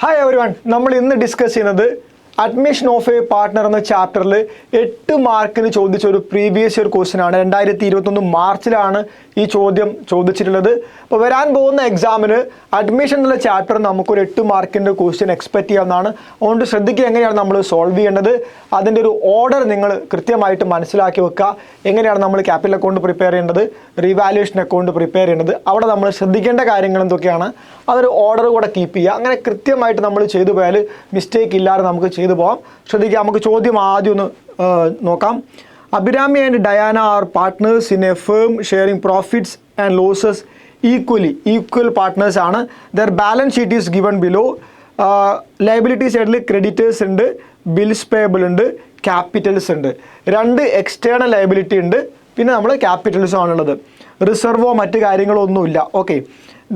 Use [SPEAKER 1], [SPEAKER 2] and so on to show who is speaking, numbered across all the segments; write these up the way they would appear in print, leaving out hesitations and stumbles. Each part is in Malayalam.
[SPEAKER 1] ഹായ് എവരിവൺ, നമ്മൾ ഇന്ന് ഡിസ്കസ് ചെയ്യുന്നത് അഡ്മിഷൻ ഓഫ് എ പാർട്ട്ണർ എന്ന ചാപ്റ്ററിൽ 8 മാർക്കിന് ചോദിച്ച ഒരു പ്രീവിയസ് ഇയർ ക്വസ്റ്റ്യൻ ആണ്. 2021 മാർച്ചിലാണ് ഈ ചോദ്യം ചോദിച്ചിട്ടുള്ളത്. അപ്പോൾ വരാൻ പോകുന്ന എക്സാമിന് അഡ്മിഷൻ എന്നുള്ള ചാപ്റ്റർ നമുക്കൊരു 8 മാർക്കിൻ്റെ ക്വസ്റ്റ്യൻ എക്സ്പെക്ട് ചെയ്യാവുന്നതാണ്. അതുകൊണ്ട് ശ്രദ്ധിക്കുക എങ്ങനെയാണ് നമ്മൾ സോൾവ് ചെയ്യേണ്ടത്, അതിൻ്റെ ഒരു ഓർഡർ നിങ്ങൾ കൃത്യമായിട്ട് മനസ്സിലാക്കി വെക്കുക. എങ്ങനെയാണ് നമ്മൾ ക്യാപിറ്റൽ അക്കൗണ്ട് പ്രിപ്പയർ ചെയ്യേണ്ടത്, റീവാലുവേഷൻ അക്കൗണ്ട് പ്രിപ്പയർ ചെയ്യേണ്ടത്, അവിടെ നമ്മൾ ശ്രദ്ധിക്കേണ്ട കാര്യങ്ങൾ എന്തൊക്കെയാണ്, അതൊരു ഓർഡർ കൂടെ കീപ്പ് ചെയ്യുക. അങ്ങനെ കൃത്യമായിട്ട് നമ്മൾ ചെയ്തു പോയാൽ മിസ്റ്റേക്ക് ഇല്ലാതെ നമുക്ക് ചെയ്തു പോകാം. ശ്രദ്ധിക്കുക, നമുക്ക് ചോദ്യം ആദ്യം ഒന്ന് നോക്കാം. Abhirami and Diana are partners in a firm sharing profits and losses equal partners ആണ്. Their balance sheet is given below. Liability സൈഡിൽ ക്രെഡിറ്റേഴ്സ് ഉണ്ട്, ബിൽസ് പേബിൾ ഉണ്ട്, ക്യാപിറ്റൽസ് ഉണ്ട്. 2 എക്സ്റ്റേണൽ ലയബിലിറ്റി ഉണ്ട്, പിന്നെ നമ്മൾ ക്യാപിറ്റൽസും ആണുള്ളത്. റിസർവോ മറ്റ് കാര്യങ്ങളോ ഒന്നുമില്ല. Okay,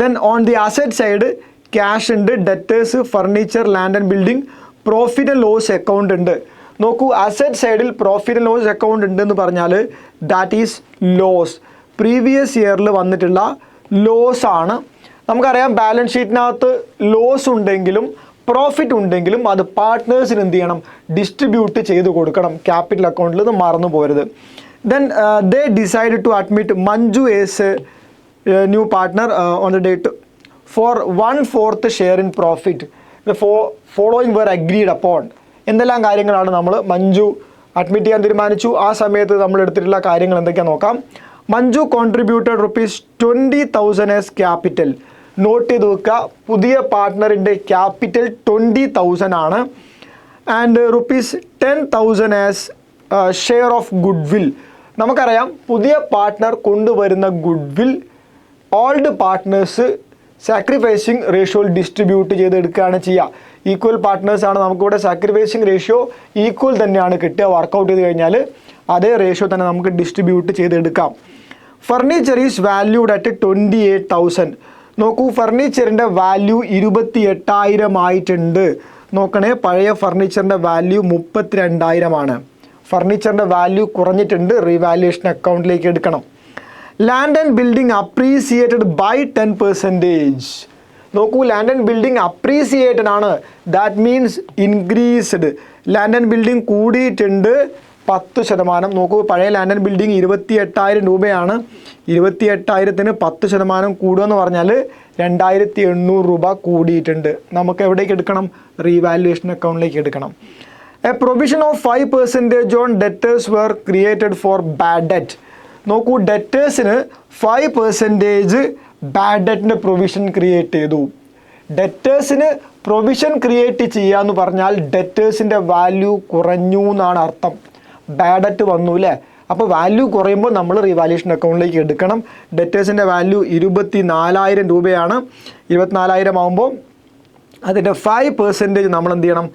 [SPEAKER 1] then on the asset side cash ഉണ്ട്, debtors, furniture, land and building, profit and loss account ഉണ്ട്. നോക്കൂ, അസറ്റ് സൈഡിൽ പ്രോഫിറ്റ് ആൻഡ് ലോസ് അക്കൗണ്ട് ഉണ്ടെന്ന് പറഞ്ഞാൽ ദാറ്റ് ഈസ് ലോസ്. പ്രീവിയസ് ഇയറിൽ വന്നിട്ടുള്ള ലോസ് ആണ്. നമുക്കറിയാം ബാലൻസ് ഷീറ്റിനകത്ത് ലോസ് ഉണ്ടെങ്കിലും പ്രോഫിറ്റ് ഉണ്ടെങ്കിലും അത് പാർട്ട്നേഴ്സിന് എന്ത് ചെയ്യണം, ഡിസ്ട്രിബ്യൂട്ട് ചെയ്ത് കൊടുക്കണം. ക്യാപിറ്റൽ അക്കൗണ്ടിൽ നിന്ന് മറന്നു പോരുത്. Then they decide to admit Manju as new partner on the date for 1/4 share in profit. The following were agreed upon. എന്തെല്ലാം കാര്യങ്ങളാണ് നമ്മൾ മഞ്ജു അഡ്മിറ്റ് ചെയ്യാൻ തീരുമാനിച്ചു. ആ സമയത്ത് നമ്മൾ എടുത്തിട്ടുള്ള കാര്യങ്ങൾ എന്തൊക്കെയാണെന്ന് നോക്കാം. Manju contributed ₹20,000 as capital. Note ചെയ്ത് വെക്കുക, പുതിയ പാർട്ട്ണറിൻ്റെ ക്യാപിറ്റൽ 20,000 ആണ്. And ₹10,000 as share of goodwill. നമുക്കറിയാം പുതിയ പാർട്ട്ണർ കൊണ്ടുവരുന്ന goodwill old partners sacrificing റേഷ്യോയിൽ ഡിസ്ട്രിബ്യൂട്ട് ചെയ്തെടുക്കുകയാണ് ചെയ്യുക. ഈക്വൽ പാർട്ട്നേഴ്സ് ആണ്, നമുക്കിവിടെ സാക്രിഫൈസിങ് റേഷ്യോ ഈക്വൽ തന്നെയാണ് കിട്ടുക. വർക്കൗട്ട് ചെയ്ത് കഴിഞ്ഞാൽ അതേ റേഷ്യോ തന്നെ നമുക്ക് ഡിസ്ട്രിബ്യൂട്ട് ചെയ്തെടുക്കാം. Furniture is valued at 28,000. നോക്കൂ, ഫർണിച്ചറിൻ്റെ വാല്യൂ 28,000 ആയിട്ടുണ്ട്. നോക്കണേ, പഴയ ഫർണിച്ചറിൻ്റെ വാല്യൂ 32,000 ആണ്. ഫർണിച്ചറിൻ്റെ വാല്യൂ കുറഞ്ഞിട്ടുണ്ട്, റീവാലുവേഷൻ അക്കൗണ്ടിലേക്ക് എടുക്കണം. Land and building appreciated by 10%. നോക്കൂ, ലാൻഡ് ആൻഡ് ബിൽഡിംഗ് അപ്രീസിയേറ്റഡ് ആണ്, that means increased. Land and building കൂടിയിട്ടുണ്ട് 10%. നോക്കൂ, പഴയ ലാൻഡ് ആൻഡ് ബിൽഡിംഗ് 28,000 രൂപയാണ്. 28,000-ന് 10% കൂടുമെന്ന് പറഞ്ഞാൽ 2,800 രൂപ കൂടിയിട്ടുണ്ട്. നമുക്ക് എവിടേക്ക് എടുക്കണം, റീവാലുവേഷൻ അക്കൗണ്ടിലേക്ക് എടുക്കണം. A provision of 5% on debtors were created for bad debt. നോക്കൂ, ഡെറ്റേഴ്സിന് 5% ബാഡ് ഡെറ്റിൻ്റെ പ്രൊവിഷൻ ക്രിയേറ്റ് ചെയ്തു. ഡെറ്റേഴ്സിന് പ്രൊവിഷൻ ക്രിയേറ്റ് ചെയ്യുക എന്ന് പറഞ്ഞാൽ ഡെറ്റേഴ്സിൻ്റെ വാല്യൂ കുറഞ്ഞു എന്നാണ് അർത്ഥം. ബാഡ് ഡെറ്റ് വന്നു അല്ലേ, അപ്പോൾ വാല്യൂ കുറയുമ്പോൾ നമ്മൾ റീവാലുവേഷൻ അക്കൗണ്ടിലേക്ക് എടുക്കണം. ഡെറ്റേഴ്സിൻ്റെ വാല്യൂ 24,000 രൂപയാണ്. 24,000 ആകുമ്പോൾ അതിൻ്റെ 5% നമ്മൾ എന്ത് ചെയ്യണം,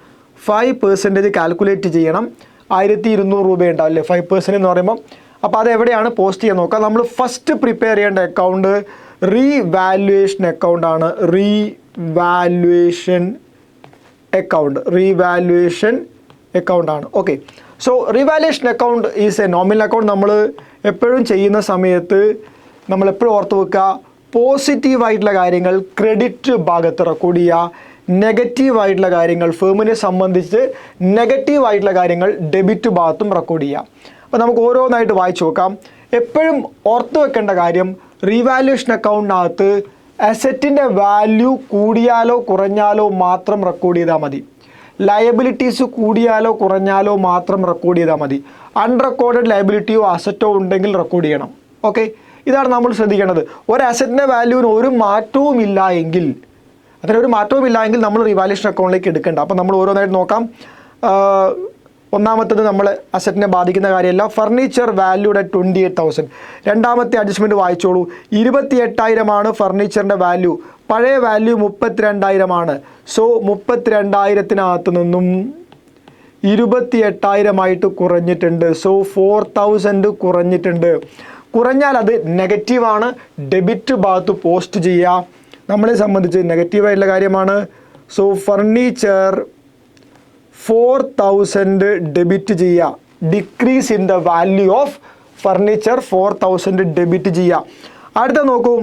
[SPEAKER 1] 5% കാൽക്കുലേറ്റ് ചെയ്യണം. 1,200 രൂപ ഉണ്ടാവും അല്ലേ 5% എന്ന് പറയുമ്പോൾ. അപ്പോൾ അതെവിടെയാണ് പോസ്റ്റ് ചെയ്യാൻ നോക്കാം. നമ്മൾ ഫസ്റ്റ് പ്രിപ്പയർ ചെയ്യേണ്ട അക്കൗണ്ട് റീവാലുവേഷൻ അക്കൗണ്ട് ആണ്. റീവാലുവേഷൻ അക്കൗണ്ട് ആണ്. Okay, so revaluation account is A nominal account. നമ്മൾ എപ്പോഴും ചെയ്യുന്ന സമയത്ത് നമ്മൾ എപ്പോഴും ഓർത്ത് വെക്കുക, പോസിറ്റീവായിട്ടുള്ള കാര്യങ്ങൾ ക്രെഡിറ്റ് ഭാഗത്ത് റെക്കോർഡ് ചെയ്യുക, നെഗറ്റീവായിട്ടുള്ള കാര്യങ്ങൾ ഫേമിനെ സംബന്ധിച്ച് നെഗറ്റീവായിട്ടുള്ള കാര്യങ്ങൾ ഡെബിറ്റ് ഭാഗത്തും റെക്കോർഡ് ചെയ്യുക. അപ്പോൾ നമുക്ക് ഓരോന്നായിട്ട് വായിച്ചു നോക്കാം. എപ്പോഴും ഓർത്ത് വെക്കേണ്ട കാര്യം, റീവാലുവേഷൻ അക്കൗണ്ടിനകത്ത് അസറ്റിൻ്റെ വാല്യൂ കൂടിയാലോ കുറഞ്ഞാലോ മാത്രം റെക്കോർഡ് ചെയ്താൽ മതി. ലയബിലിറ്റീസ് കൂടിയാലോ കുറഞ്ഞാലോ മാത്രം റെക്കോർഡ് ചെയ്താൽ മതി. അൺറെക്കോർഡഡ് ലയബിലിറ്റിയോ അസറ്റോ ഉണ്ടെങ്കിൽ റെക്കോർഡ് ചെയ്യണം. ഓക്കെ, ഇതാണ് നമ്മൾ ശ്രദ്ധിക്കേണ്ടത്. ഒരു അസറ്റിൻ്റെ വാല്യൂവിന് ഒരു മാറ്റവും ഇല്ല എങ്കിൽ, അതിനൊരു മാറ്റവും ഇല്ല എങ്കിൽ നമ്മൾ റീവാലുവേഷൻ അക്കൗണ്ടിലേക്ക് എടുക്കേണ്ട. അപ്പോൾ നമ്മൾ ഓരോന്നായിട്ട് നോക്കാം. ഒന്നാമത്തത് നമ്മൾ അസറ്റിനെ ബാധിക്കുന്ന കാര്യമല്ല, ഫർണിച്ചർ വാല്യൂഡ് അറ്റ് 28,000. രണ്ടാമത്തെ അഡ്ജസ്റ്റ്മെൻറ്റ് വായിച്ചോളൂ. 28,000 ആണ് ഫർണിച്ചറിൻ്റെ വാല്യൂ, പഴയ വാല്യൂ 32,000 ആണ്. സോ 32,000-നകത്ത് നിന്നും 28,000 കുറഞ്ഞിട്ടുണ്ട്. സോ 4,000 കുറഞ്ഞിട്ടുണ്ട്. കുറഞ്ഞാൽ അത് നെഗറ്റീവാണ്, ഡെബിറ്റ് ഭാഗത്ത് പോസ്റ്റ് ചെയ്യുക. നമ്മളെ സംബന്ധിച്ച് നെഗറ്റീവായിട്ടുള്ള കാര്യമാണ്. സോ ഫർണിച്ചർ 4,000 ഡെബിറ്റ് ചെയ്യുക. Decrease in the value of furniture 4,000 debit ചെയ്യുക. അടുത്ത നോക്കൂ,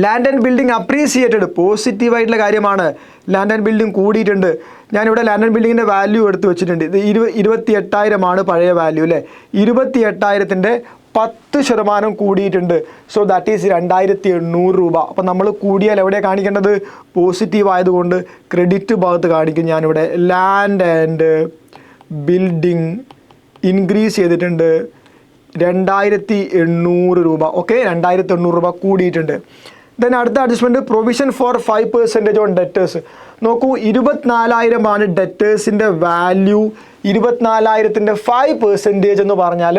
[SPEAKER 1] ലാൻഡ് ആൻഡ് ബിൽഡിംഗ് അപ്രീസിയേറ്റഡ്, പോസിറ്റീവായിട്ടുള്ള കാര്യമാണ്. ലാൻഡ് ആൻഡ് ബിൽഡിംഗ് കൂടിയിട്ടുണ്ട്. ഞാനിവിടെ ലാൻഡ് ആൻഡ് ബിൽഡിങ്ങിൻ്റെ വാല്യൂ എടുത്ത് വെച്ചിട്ടുണ്ട്. ഇത് 28,000 പഴയ വാല്യൂ അല്ലേ. 28,000-ൻ്റെ 10% കൂടിയിട്ടുണ്ട്. സോ ദാറ്റ് ഈസ് 2,800 രൂപ. അപ്പം നമ്മൾ കൂടിയാൽ എവിടെയാണ് കാണിക്കേണ്ടത്? പോസിറ്റീവ് ആയതുകൊണ്ട് ക്രെഡിറ്റ് ഭാഗത്ത് കാണിക്കും. ഞാനിവിടെ ലാൻഡ് ആൻഡ് ബിൽഡിംഗ് ഇൻക്രീസ് ചെയ്തിട്ടുണ്ട് 2,800 രൂപ. ഓക്കെ, 2,800 രൂപ കൂടിയിട്ടുണ്ട്. ദെൻ അടുത്ത adjustment provision for 5% on debtors. നോക്കൂ, 24,000 ആണ് ഡെറ്റേഴ്സിൻ്റെ വാല്യൂ. 24,000-ൻ്റെ 5% എന്ന് പറഞ്ഞാൽ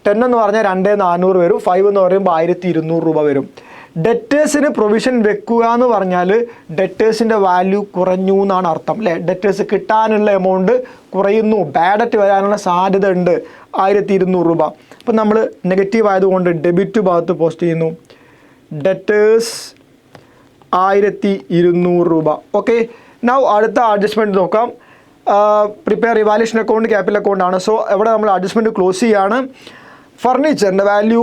[SPEAKER 1] 10 എന്ന് പറഞ്ഞാൽ 2,400 വരും. 5 എന്ന് പറയുമ്പോൾ 1,200 രൂപ വരും. ഡെറ്റേഴ്സിന് പ്രൊവിഷൻ വെക്കുക എന്ന് പറഞ്ഞാൽ ഡെറ്റേഴ്സിൻ്റെ വാല്യൂ കുറഞ്ഞു എന്നാണ് അർത്ഥം അല്ലേ. ഡെറ്റേഴ്സ് കിട്ടാനുള്ള എമൗണ്ട് കുറയുന്നു, ബാഡറ്റ് വരാനുള്ള സാധ്യത ഉണ്ട്. 1,200 രൂപ. അപ്പം നമ്മൾ നെഗറ്റീവ് ആയതുകൊണ്ട് ഡെബിറ്റ് ഭാഗത്ത് പോസ്റ്റ് ചെയ്യുന്നു. ഡെറ്റേഴ്സ് 1,200 രൂപ. ഓക്കെ, നൗ അടുത്ത അഡ്ജസ്റ്റ്മെൻറ്റ് നോക്കാം. Prepare revaluation account capital account ആണ്. സോ ഇവിടെ നമ്മൾ അഡ്ജസ്റ്റ്മെൻറ്റ് ക്ലോസ് ചെയ്യുകയാണ്. ഫർണിച്ചറിൻ്റെ വാല്യൂ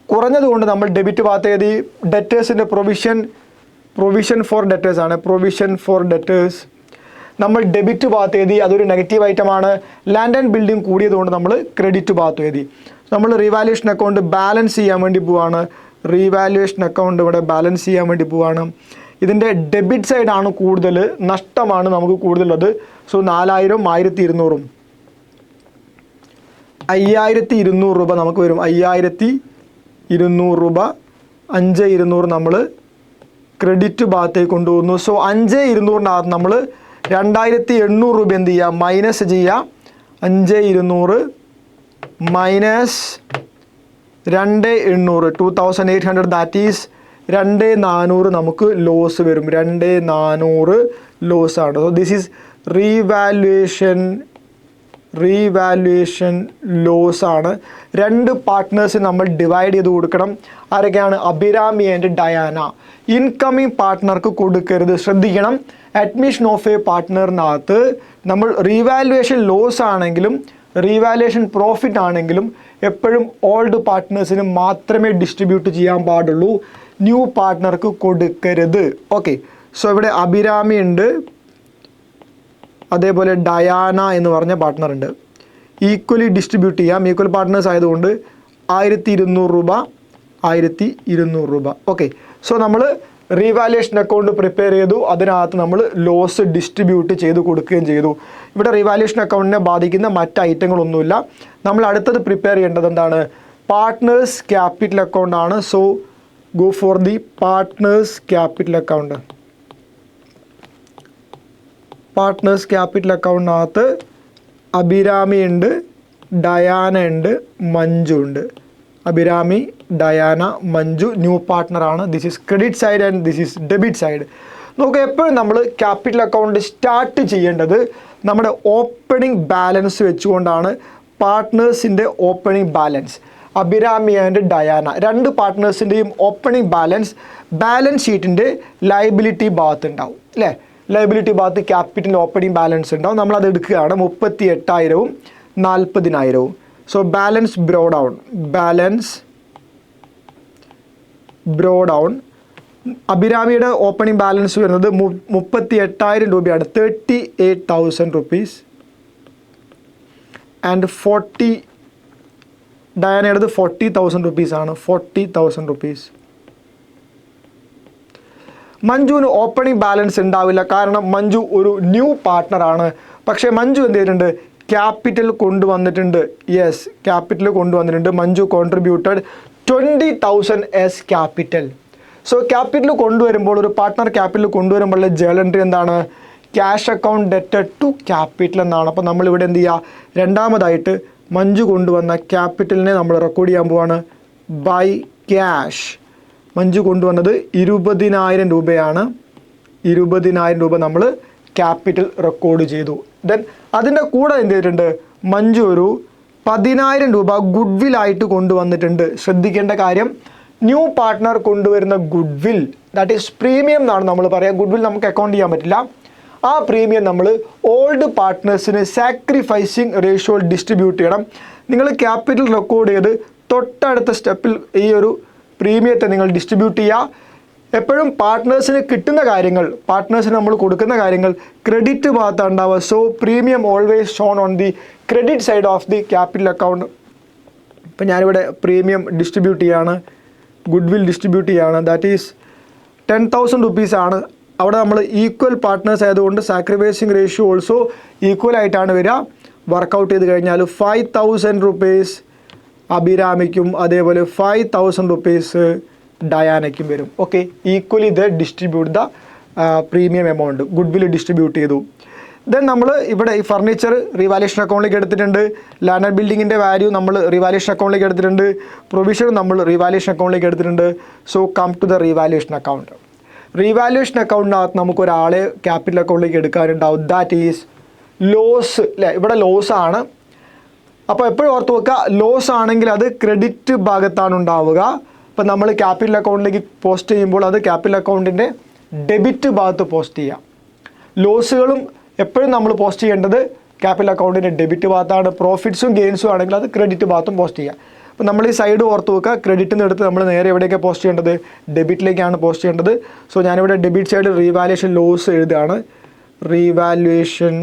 [SPEAKER 1] കുറഞ്ഞതുകൊണ്ട് നമ്മൾ ഡെബിറ്റ് ഭാഗത്ത് എഴുതി. ഡെറ്റേഴ്സിൻ്റെ പ്രൊവിഷൻ ഫോർ ഡെറ്റേഴ്സ് ആണ്. പ്രൊവിഷൻ ഫോർ ഡെറ്റേഴ്സ് നമ്മൾ ഡെബിറ്റ് ഭാഗത്ത് എഴുതി. അതൊരു നെഗറ്റീവ് ഐറ്റമാണ്. ലാൻഡ് ആൻഡ് ബിൽഡിംഗ് കൂടിയതുകൊണ്ട് നമ്മൾ ക്രെഡിറ്റ് ഭാഗത്ത് എഴുതി. നമ്മൾ റിവാലുവേഷൻ അക്കൗണ്ട് ബാലൻസ് ചെയ്യാൻ വേണ്ടി പോവാണ്. റീവാലുവേഷൻ അക്കൗണ്ട് ഇവിടെ ബാലൻസ് ചെയ്യാൻ വേണ്ടി പോവാണ്. ഇതിൻ്റെ ഡെബിറ്റ് സൈഡാണ് കൂടുതൽ, നഷ്ടമാണ് നമുക്ക് കൂടുതലുള്ളത്. സോ 4,000, 1,200, 5,200 രൂപ നമുക്ക് വരും. 5,200 രൂപ, 5,200 നമ്മൾ ക്രെഡിറ്റ് ഭാഗത്തേക്ക് കൊണ്ടുപോകുന്നു. സോ 5,200-നകത്ത് നമ്മൾ 2,800 രൂപ എന്ത് ചെയ്യുക? മൈനസ് ചെയ്യുക. 5,200 മൈനസ് 2,800, 2,800, ദാറ്റ് ഈസ് 2,400 നമുക്ക് ലോസ് വരും. 2,400 ലോസ് ആണ്. So this is revaluation loss ആണ്. 2 പാർട്ട്നേഴ്സിന് നമ്മൾ ഡിവൈഡ് ചെയ്ത് കൊടുക്കണം. ആരൊക്കെയാണ്? Abhirami and Diana. ഇൻകമിങ് പാർട്ട്ണർക്ക് കൊടുക്കരുത്, ശ്രദ്ധിക്കണം. അഡ്മിഷൻ ഓഫ് എ പാർട്ട്ണറിനകത്ത് നമ്മൾ റീവാലുവേഷൻ ലോസ് ആണെങ്കിലും റീവാലുവേഷൻ പ്രോഫിറ്റ് ആണെങ്കിലും എപ്പോഴും ഓൾഡ് പാർട്ട്നേഴ്സിന് മാത്രമേ ഡിസ്ട്രിബ്യൂട്ട് ചെയ്യാൻ പാടുള്ളൂ, ന്യൂ പാർട്ട്ണർക്ക് കൊടുക്കരുത്. ഓക്കെ, സോ ഇവിടെ അഭിരാമി ഉണ്ട്, അതേപോലെ ഡയാന എന്ന് പറഞ്ഞ പാർട്ട്ണർ ഉണ്ട്. ഈക്വലി ഡിസ്ട്രിബ്യൂട്ട് ചെയ്യാം. ഈക്വൽ പാർട്ട്നേഴ്സ് ആയതുകൊണ്ട് 1,200 രൂപ, 1,200 രൂപ. ഓക്കെ, സോ നമ്മൾ റീവാലുവേഷൻ അക്കൗണ്ട് പ്രിപ്പയർ ചെയ്തു. അതിനകത്ത് നമ്മൾ ലോസ് ഡിസ്ട്രിബ്യൂട്ട് ചെയ്ത് കൊടുക്കുകയും ചെയ്തു. ഇവിടെ റീവാലുവേഷൻ അക്കൗണ്ടിനെ ബാധിക്കുന്ന മറ്റ് ഐറ്റങ്ങളൊന്നുമില്ല. നമ്മൾ അടുത്തത് പ്രിപ്പയർ ചെയ്യേണ്ടത് എന്താണ്? പാർട്ട്നേഴ്സ് ക്യാപിറ്റൽ അക്കൗണ്ട് ആണ്. So go for the partners capital account. Partners capital അക്കൗണ്ടിനകത്ത് അഭിരാമി ഉണ്ട്, ഡയാന ഉണ്ട്, മഞ്ജു ഉണ്ട്. അഭിരാമി, ഡയാന, മഞ്ജു ന്യൂ പാർട്ട്ണറാണ്. This is credit side and this is debit side. നോക്കുക, എപ്പോഴും നമ്മൾ ക്യാപിറ്റൽ അക്കൗണ്ട് സ്റ്റാർട്ട് ചെയ്യേണ്ടത് നമ്മുടെ ഓപ്പണിംഗ് ബാലൻസ് വെച്ചുകൊണ്ടാണ്. പാർട്ട്നേഴ്സിൻ്റെ opening balance, Abhirami and Diana 2 പാർട്ട്നേഴ്സിൻ്റെയും ഓപ്പണിംഗ് ബാലൻസ് ഷീറ്റിൻ്റെ ലയബിലിറ്റി ഭാഗത്ത് ഉണ്ടാവും അല്ലേ. ലയബിലിറ്റി ഭാഗത്ത് ക്യാപിറ്റൽ ഓപ്പണിംഗ് ബാലൻസ് ഉണ്ടാവും. നമ്മളത് എടുക്കുകയാണ്. 38,000-ഉം 40,000-ഉം. So balance brought down. അഭിരാമിയുടെ ഓപ്പണിംഗ് ബാലൻസ് വരുന്നത് 38,000 രൂപയാണ്. 38,000 റുപ്പീസ്. ആൻഡ് 40 ഡയാനയുടേത് 40,000 റുപ്പീസാണ്. 40,000 റുപ്പീസ്. മഞ്ജുവിന് ഓപ്പണിംഗ് ബാലൻസ് ഉണ്ടാവില്ല, കാരണം മഞ്ജു ഒരു ന്യൂ പാർട്ട്ണറാണ്. പക്ഷേ മഞ്ജു എന്ത് ചെയ്തിട്ടുണ്ട്? ക്യാപിറ്റൽ കൊണ്ടുവന്നിട്ടുണ്ട്. യെസ്, ക്യാപിറ്റൽ കൊണ്ടുവന്നിട്ടുണ്ട്. Manju contributed 20,000 as capital. So capital കൊണ്ടുവരുമ്പോൾ, ഒരു പാർട്ട്ണർ ക്യാപിറ്റൽ കൊണ്ടുവരുമ്പോഴുള്ള ജേണൽ എൻട്രി എന്താണ്? ക്യാഷ് അക്കൗണ്ട് ഡെറ്റഡ് ടു ക്യാപിറ്റൽ എന്നാണ്. അപ്പോൾ നമ്മളിവിടെ എന്ത് ചെയ്യുക? രണ്ടാമതായിട്ട് മഞ്ജു കൊണ്ടുവന്ന ക്യാപിറ്റലിനെ നമ്മൾ റെക്കോർഡ് ചെയ്യാൻ പോവാണ്. By cash. മഞ്ജു കൊണ്ടുവന്നത് 20,000 രൂപയാണ്. 20,000 രൂപ നമ്മൾ ക്യാപിറ്റൽ റെക്കോർഡ് ചെയ്തു. ദെൻ അതിൻ്റെ കൂടെ എന്ത് ചെയ്തിട്ടുണ്ട്? മഞ്ജു ഒരു 10,000 രൂപ ഗുഡ് വിൽ ആയിട്ട് കൊണ്ടുവന്നിട്ടുണ്ട്. ശ്രദ്ധിക്കേണ്ട കാര്യം, ന്യൂ പാർട്ട്ണർ കൊണ്ടുവരുന്ന good will, that is premium എന്നാണ് നമ്മൾ പറയുക. ഗുഡ് വിൽ നമുക്ക് അക്കൗണ്ട് ചെയ്യാൻ പറ്റില്ല. ആ പ്രീമിയം നമ്മൾ ഓൾഡ് പാർട്ട്നേഴ്സിന് സാക്രിഫൈസിങ് റേഷ്യോ ഡിസ്ട്രിബ്യൂട്ട് ചെയ്യണം. നിങ്ങൾ ക്യാപിറ്റൽ റെക്കോർഡ് ചെയ്ത് തൊട്ടടുത്ത സ്റ്റെപ്പിൽ ഈ ഒരു പ്രീമിയത്തെ നിങ്ങൾ ഡിസ്ട്രിബ്യൂട്ട് ചെയ്യുക. എപ്പോഴും പാർട്ട്നേഴ്സിന് കിട്ടുന്ന കാര്യങ്ങൾ, പാർട്ട്നേഴ്സിന് നമ്മൾ കൊടുക്കുന്ന കാര്യങ്ങൾ ക്രെഡിറ്റ് ഭാഗത്താണ് ഉണ്ടാവുക. So premium always shown on the credit side of the capital account. ഇപ്പം ഞാനിവിടെ പ്രീമിയം ഡിസ്ട്രിബ്യൂട്ട് ചെയ്യാണ്, ഗുഡ് വിൽ ഡിസ്ട്രിബ്യൂട്ട് ചെയ്യാണ്. ദാറ്റ് ഈസ് 10,000 റുപ്പീസാണ്. അവിടെ നമ്മൾ ഈക്വൽ പാർട്ട്നേഴ്സ് ആയതുകൊണ്ട് സാക്രിഫൈസിങ് റേഷ്യോ ഓൾസോ ഈക്വൽ ആയിട്ടാണ് വരിക. വർക്കൗട്ട് ചെയ്ത് കഴിഞ്ഞാൽ 5,000 റുപ്പീസ് അഭിരാമിക്കും അതേപോലെ 5,000 റുപ്പീസ് ഡയാനയ്ക്കും വരും. Okay, equally the distribute the premium amount, goodwill distribute ചെയ്തു. ദെൻ നമ്മൾ ഇവിടെ ഈ ഫർണിച്ചർ റിവാലുവേഷൻ അക്കൗണ്ടിലേക്ക് എടുത്തിട്ടുണ്ട്, ലാൻഡ് ആൻഡ് ബിൽഡിങ്ങിൻ്റെ വാല്യൂ നമ്മൾ റിവാലുവേഷൻ അക്കൗണ്ടിലേക്ക് എടുത്തിട്ടുണ്ട്, പ്രൊവിഷൻ നമ്മൾ റിവാലുവേഷൻ അക്കൗണ്ടിലേക്ക് എടുത്തിട്ടുണ്ട്. So come to the revaluation account. Revaluation അക്കൗണ്ടിനകത്ത് നമുക്കൊരാളെ ക്യാപിറ്റൽ അക്കൗണ്ടിലേക്ക് എടുക്കാനുണ്ടാവും. ദാറ്റ് ഈസ് ലോസ് അല്ലേ, ഇവിടെ ലോസ് ആണ്. അപ്പോൾ എപ്പോഴും ഓർത്ത് വെക്കുക, ലോസ് ആണെങ്കിൽ അത് ക്രെഡിറ്റ് ഭാഗത്താണ് ഉണ്ടാവുക. ഇപ്പം നമ്മൾ ക്യാപിറ്റൽ അക്കൗണ്ടിലേക്ക് പോസ്റ്റ് ചെയ്യുമ്പോൾ അത് ക്യാപിറ്റൽ അക്കൗണ്ടിൻ്റെ ഡെബിറ്റ് ഭാഗത്ത് പോസ്റ്റ് ചെയ്യാം. ലോസുകളും എപ്പോഴും നമ്മൾ പോസ്റ്റ് ചെയ്യേണ്ടത് ക്യാപിറ്റൽ അക്കൗണ്ടിൻ്റെ ഡെബിറ്റ് ഭാഗത്താണ്. പ്രോഫിറ്റ്സും ഗെയിൻസും ആണെങ്കിൽ അത് ക്രെഡിറ്റ് ഭാഗത്തും പോസ്റ്റ് ചെയ്യാം. അപ്പോൾ നമ്മൾ ഈ സൈഡ് ഓർത്ത് വെക്കുക, ക്രെഡിറ്റിൽ നിന്ന് എടുത്ത് നമ്മൾ നേരെ എവിടേക്കാണ് പോസ്റ്റ് ചെയ്യേണ്ടത്, ഡെബിറ്റിലേക്കാണ് പോസ്റ്റ് ചെയ്യേണ്ടത്. സോ ഞാനിവിടെ ഡെബിറ്റ് സൈഡ് റീവാലുവേഷൻ ലോസ് എഴുതുകയാണ്. റീവാലുവേഷൻ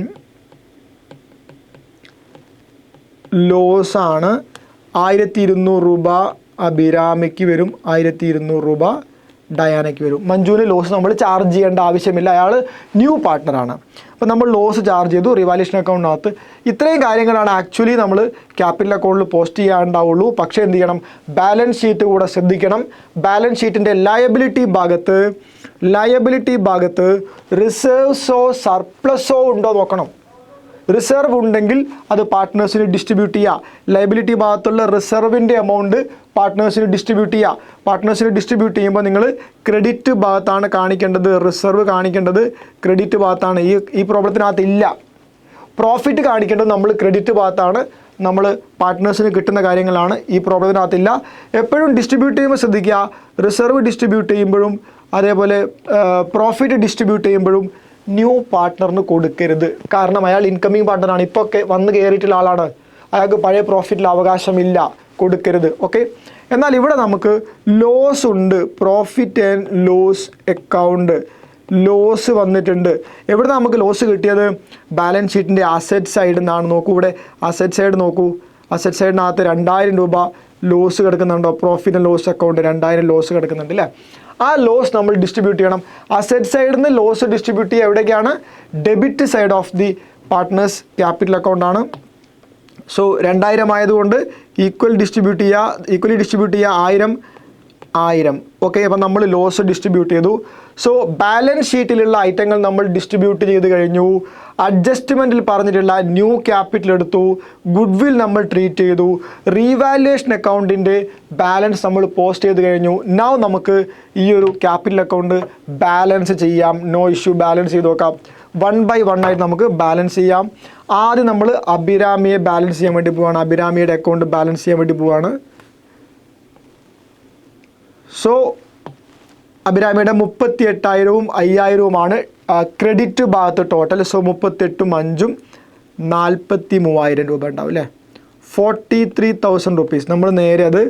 [SPEAKER 1] ലോസ് ആണ് 1,200 രൂപ അഭിരാമിക്ക് വരും, 1,200 രൂപ ഡയാനയ്ക്ക് വരും. മഞ്ജുവിന് ലോസ് നമ്മൾ ചാർജ് ചെയ്യേണ്ട ആവശ്യമില്ല, അയാൾ ന്യൂ പാർട്ട്ണറാണ്. അപ്പോൾ നമ്മൾ ലോസ് ചാർജ് ചെയ്തു റിവാലുവേഷൻ അക്കൗണ്ടിനകത്ത്. ഇത്രയും കാര്യങ്ങളാണ് ആക്ച്വലി നമ്മൾ ക്യാപിറ്റൽ അക്കൗണ്ടിൽ പോസ്റ്റ് ചെയ്യാനുണ്ടാവുള്ളൂ. പക്ഷേ എന്ത് ചെയ്യണം, ബാലൻസ് ഷീറ്റ് കൂടെ ശ്രദ്ധിക്കണം. ബാലൻസ് ഷീറ്റിൻ്റെ ലയബിലിറ്റി ഭാഗത്ത് റിസർവ്സോ സർപ്ലസോ ഉണ്ടോ നോക്കണം. റിസർവ് ഉണ്ടെങ്കിൽ അത് പാർട്ട്നേഴ്സിന് ഡിസ്ട്രിബ്യൂട്ട് ചെയ്യുക. ലയബിലിറ്റി ഭാഗത്തുള്ള റിസർവിൻ്റെ എമൗണ്ട് പാർട്ട്നേഴ്സിന് ഡിസ്ട്രിബ്യൂട്ട് ചെയ്യുക. പാർട്ട്നേഴ്സിന് ഡിസ്ട്രിബ്യൂട്ട് ചെയ്യുമ്പോൾ നിങ്ങൾ ക്രെഡിറ്റ് ഭാഗത്താണ് കാണിക്കേണ്ടത്, റിസർവ് കാണിക്കേണ്ടത് ക്രെഡിറ്റ് ഭാഗത്താണ്. ഈ പ്രോബ്ലത്തിനകത്ത് ഇല്ല. പ്രോഫിറ്റ് കാണിക്കേണ്ടത് നമ്മൾ ക്രെഡിറ്റ് ഭാഗത്താണ്. നമ്മൾ പാർട്ട്നേഴ്സിന് കിട്ടുന്ന കാര്യങ്ങളാണ്, ഈ പ്രോബ്ലത്തിനകത്തില്ല. എപ്പോഴും ഡിസ്ട്രിബ്യൂട്ട് ചെയ്യുമ്പോൾ ശ്രദ്ധിക്കുക, റിസർവ് ഡിസ്ട്രിബ്യൂട്ട് ചെയ്യുമ്പോഴും അതേപോലെ പ്രോഫിറ്റ് ഡിസ്ട്രിബ്യൂട്ട് ചെയ്യുമ്പോഴും ന്യൂ പാർട്ട്ണറിന് കൊടുക്കരുത്. കാരണം അയാൾ ഇൻകമിങ് പാർട്ട്ണറാണ്, ഇപ്പോൾ ഒക്കെ വന്ന് കയറിയിട്ടുള്ള ആളാണ്, അയാൾക്ക് പഴയ പ്രോഫിറ്റിൽ അവകാശമില്ല, കൊടുക്കരുത്. ഓക്കെ, എന്നാൽ ഇവിടെ നമുക്ക് ലോസ് ഉണ്ട്, profit and loss account loss വന്നിട്ടുണ്ട്. എവിടെ നമുക്ക് ലോസ് കിട്ടിയത്, ബാലൻസ് ഷീറ്റിൻ്റെ അസറ്റ് സൈഡിൽ നിന്നാണ്. നോക്കൂ, ഇവിടെ അസറ്റ് സൈഡ് നോക്കൂ, അസറ്റ് സൈഡിനകത്ത് 2,000 രൂപ ലോസ് കിടക്കുന്നുണ്ടോ, profit and loss account 2,000 loss കിടക്കുന്നുണ്ട് അല്ലേ. ആ ലോസ് നമ്മൾ ഡിസ്ട്രിബ്യൂട്ട് ചെയ്യണം. അസറ്റ് സൈഡിൽ നിന്ന് ലോസ് ഡിസ്ട്രിബ്യൂട്ട് ചെയ്യുക എവിടേക്കാണ്, debit side of the partners capital അക്കൗണ്ടാണ്. സോ 2,000 ആയതുകൊണ്ട് ഈക്വലി ഡിസ്ട്രിബ്യൂട്ട് ചെയ്യുക 1,000. ഓക്കെ, അപ്പം നമ്മൾ ലോസ് ഡിസ്ട്രിബ്യൂട്ട് ചെയ്തു. സോ ബാലൻസ് ഷീറ്റിലുള്ള ഐറ്റങ്ങൾ നമ്മൾ ഡിസ്ട്രിബ്യൂട്ട് ചെയ്ത് കഴിഞ്ഞു. അഡ്ജസ്റ്റ്മെൻറ്റിൽ പറഞ്ഞിട്ടുള്ള ന്യൂ ക്യാപിറ്റൽ എടുത്തു, ഗുഡ് വിൽ നമ്മൾ ട്രീറ്റ് ചെയ്തു, റീവാലുവേഷൻ അക്കൗണ്ടിൻ്റെ ബാലൻസ് നമ്മൾ പോസ്റ്റ് ചെയ്ത് കഴിഞ്ഞു. നൗ നമുക്ക് ഈ ഒരു ക്യാപിറ്റൽ അക്കൗണ്ട് ബാലൻസ് ചെയ്യാം. നോ ഇഷ്യൂ, ബാലൻസ് ചെയ്ത് നോക്കാം. 1 by 1 ആയിട്ട് നമുക്ക് ബാലൻസ് ചെയ്യാം. ആദ്യം നമ്മൾ അഭിരാമിയെ ബാലൻസ് ചെയ്യാൻ വേണ്ടി പോവാണ്, അഭിരാമിയുടെ അക്കൗണ്ട് ബാലൻസ് ചെയ്യാൻ വേണ്ടി പോവാണ്. സോ അഭിരാമിയുടെ 38,000-ഉം 5,000-ഉമാണ് ക്രെഡിറ്റ് ഭാഗത്ത് ടോട്ടൽ. സോ 38ഉം 5ഉം 43,000 രൂപ ഉണ്ടാവും അല്ലേ. 43,000 റുപ്പീസ് നമ്മൾ നേരെ അത്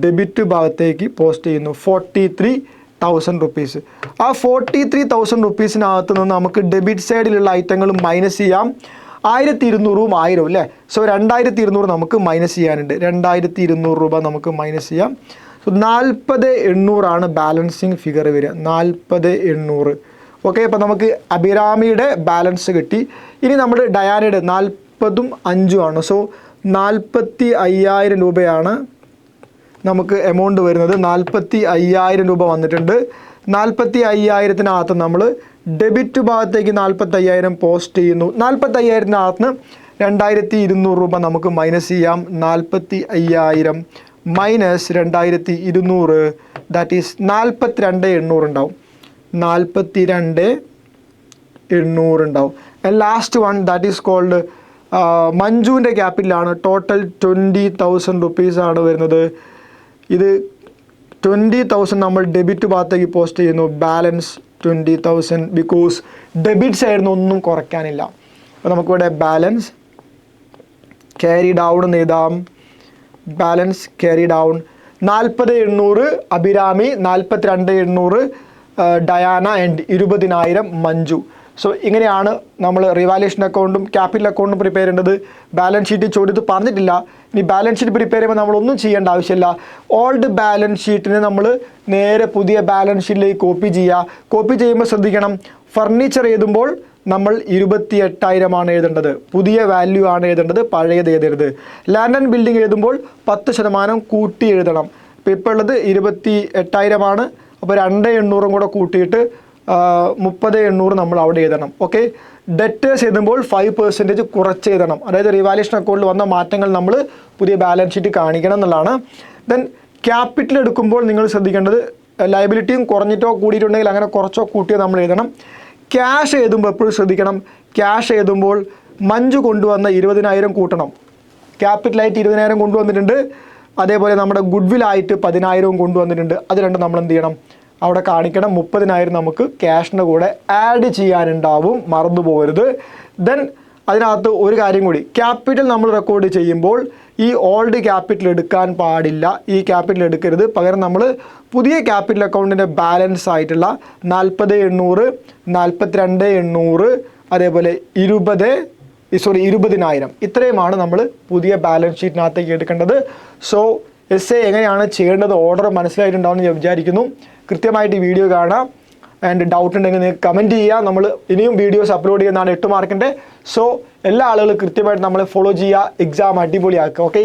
[SPEAKER 1] ഡെബിറ്റ് ഭാഗത്തേക്ക് പോസ്റ്റ് ചെയ്യുന്നു. 43,000 റുപ്പീസ്. ആ 43,000 റുപ്പീസിനകത്ത് നിന്ന് നമുക്ക് ഡെബിറ്റ് സൈഡിലുള്ള ഐറ്റങ്ങൾ മൈനസ് ചെയ്യാം. 1,200ഉം 1,000 അല്ലേ. സോ 2,200 നമുക്ക് മൈനസ് ചെയ്യാനുണ്ട്. 2,200 രൂപ നമുക്ക് മൈനസ് ചെയ്യാം. സോ 40,800 ബാലൻസിങ് ഫിഗർ വരിക, 40,800. ഓക്കെ, അപ്പോൾ നമുക്ക് അഭിരാമിയുടെ ബാലൻസ് കിട്ടി. ഇനി നമ്മൾ ഡയാനയുടെ 40ഉം 5ഉം ആണ്. സോ 45,000 രൂപയാണ് നമുക്ക് എമൗണ്ട് വരുന്നത്. 45,000 രൂപ വന്നിട്ടുണ്ട്. 45,000-ത്തിനകത്ത് നമ്മൾ ഡെബിറ്റ് ഭാഗത്തേക്ക് 45,000 പോസ്റ്റ് ചെയ്യുന്നു. 45,000-ത്തിനകത്ത് 2,200 രൂപ നമുക്ക് മൈനസ് ചെയ്യാം. 45,000 മൈനസ് 2,200 ദാറ്റ് ഈസ് 42,800 ഉണ്ടാവും. 42,800 ഉണ്ടാവും. And last one that is called മഞ്ജുവിൻ്റെ ക്യാപിറ്റലാണ്. ടോട്ടൽ 20,000 റുപ്പീസാണ് വരുന്നത്. ഇത് 20,000 നമ്മൾ ഡെബിറ്റ് ഭാഗത്തേക്ക് പോസ്റ്റ് ചെയ്യുന്നു. ബാലൻസ് 20,000 ബിക്കോസ് ഡെബിറ്റ് സൈഡിൽ ഒന്നും കുറയ്ക്കാനില്ല. അപ്പോൾ നമുക്കിവിടെ ബാലൻസ് ക്യാരി ഡൗൺ എന്ന് എഴുതാം. Balance carry down. 40,800 Abhirami, 42,800 Diana and 20,000 Manju. So ഇങ്ങനെയാണ് നമ്മൾ റിവാലുവേഷൻ അക്കൗണ്ടും ക്യാപിറ്റൽ അക്കൗണ്ടും പ്രിപ്പയർ ചെയ്യേണ്ടത്. ബാലൻസ് ഷീറ്റ് ചോദ്യത്തിൽ പറഞ്ഞിട്ടില്ല. ഇനി ബാലൻസ് ഷീറ്റ് പ്രിപ്പയർ ചെയ്യുമ്പോൾ നമ്മളൊന്നും ചെയ്യേണ്ട ആവശ്യമില്ല. ഓൾഡ് ബാലൻസ് ഷീറ്റിനെ നമ്മൾ നേരെ പുതിയ ബാലൻസ് ഷീറ്റിലേക്ക് കോപ്പി ചെയ്യുക. കോപ്പി ചെയ്യുമ്പോൾ ശ്രദ്ധിക്കണം, ഫർണിച്ചർ എഴുതുമ്പോൾ നമ്മൾ 28,000 എഴുതേണ്ടത്, പുതിയ വാല്യൂ ആണ് എഴുതേണ്ടത്, പഴയത് എഴുതരുത്. ലാൻഡ് ആൻഡ് ബിൽഡിംഗ് എഴുതുമ്പോൾ 10% കൂട്ടി എഴുതണം. ഇപ്പോൾ ഉള്ളത് 28,000 അപ്പോൾ 2,800 കൂടെ കൂട്ടിയിട്ട് 30,800 നമ്മൾ അവിടെ എഴുതണം. ഓക്കെ. ഡെറ്റേഴ്സ് എഴുതുമ്പോൾ 5% കുറച്ച് എഴുതണം. അതായത് റിവാലുവേഷൻ അക്കൗണ്ടിൽ വന്ന മാറ്റങ്ങൾ നമ്മൾ പുതിയ ബാലൻസ് ഷീറ്റ് കാണിക്കണം എന്നുള്ളതാണ്. ദെൻ ക്യാപിറ്റൽ എടുക്കുമ്പോൾ നിങ്ങൾ ശ്രദ്ധിക്കേണ്ടത് ലയബിലിറ്റിയും കുറഞ്ഞിട്ടോ കൂടിയിട്ടുണ്ടെങ്കിൽ അങ്ങനെ കുറച്ചോ കൂട്ടിയോ നമ്മൾ എഴുതണം. ക്യാഷ് എഴുതുമ്പോൾ എപ്പോഴും ശ്രദ്ധിക്കണം, ക്യാഷ് എഴുതുമ്പോൾ മഞ്ജു കൊണ്ടുവന്ന 20,000 കൂട്ടണം. ക്യാപിറ്റലായിട്ട് 20,000 കൊണ്ടുവന്നിട്ടുണ്ട്, അതേപോലെ നമ്മുടെ ഗുഡ്വില്ലായിട്ട് 10,000 കൊണ്ടുവന്നിട്ടുണ്ട്. അത് രണ്ടും നമ്മൾ എന്ത് ചെയ്യണം, അവിടെ കാണിക്കണം. 30,000 നമുക്ക് ക്യാഷിൻ്റെ കൂടെ ആഡ് ചെയ്യാനുണ്ടാവും, മറന്നു പോകരുത്. ദെൻ അതിനകത്ത് ഒരു കാര്യം കൂടി, ക്യാപിറ്റൽ നമ്മൾ റെക്കോർഡ് ചെയ്യുമ്പോൾ ഈ ഓൾഡ് ക്യാപിറ്റൽ എടുക്കാൻ പാടില്ല, ഈ ക്യാപിറ്റൽ എടുക്കരുത്. പകരം നമ്മൾ പുതിയ ക്യാപിറ്റൽ അക്കൗണ്ടിൻ്റെ ബാലൻസ് ആയിട്ടുള്ള 40,800, 42,800 അതേപോലെ 20,000 ഇത്രയുമാണ് നമ്മൾ പുതിയ ബാലൻസ് ഷീറ്റിനകത്തേക്ക് എടുക്കേണ്ടത്. സോ എസ്സേ എങ്ങനെയാണ് ചെയ്യേണ്ടത് ഓർഡർ മനസ്സിലായിട്ടുണ്ടാവും ഞാൻ വിചാരിക്കുന്നു. കൃത്യമായിട്ട് ഈ വീഡിയോ കാണാം. ആൻഡ് ഡൗട്ട് ഉണ്ടെങ്കിൽ നിങ്ങൾക്ക് കമൻറ്റ് ചെയ്യുക. നമ്മൾ ഇനിയും വീഡിയോസ് അപ്ലോഡ് ചെയ്യുന്നതാണ് 8 മാർക്കിൻ്റെ. സോ എല്ലാ ആളുകളും കൃത്യമായിട്ട് നമ്മളെ ഫോളോ ചെയ്യുക, എക്സാം അടിപൊളിയാക്കുക. ഓക്കെ.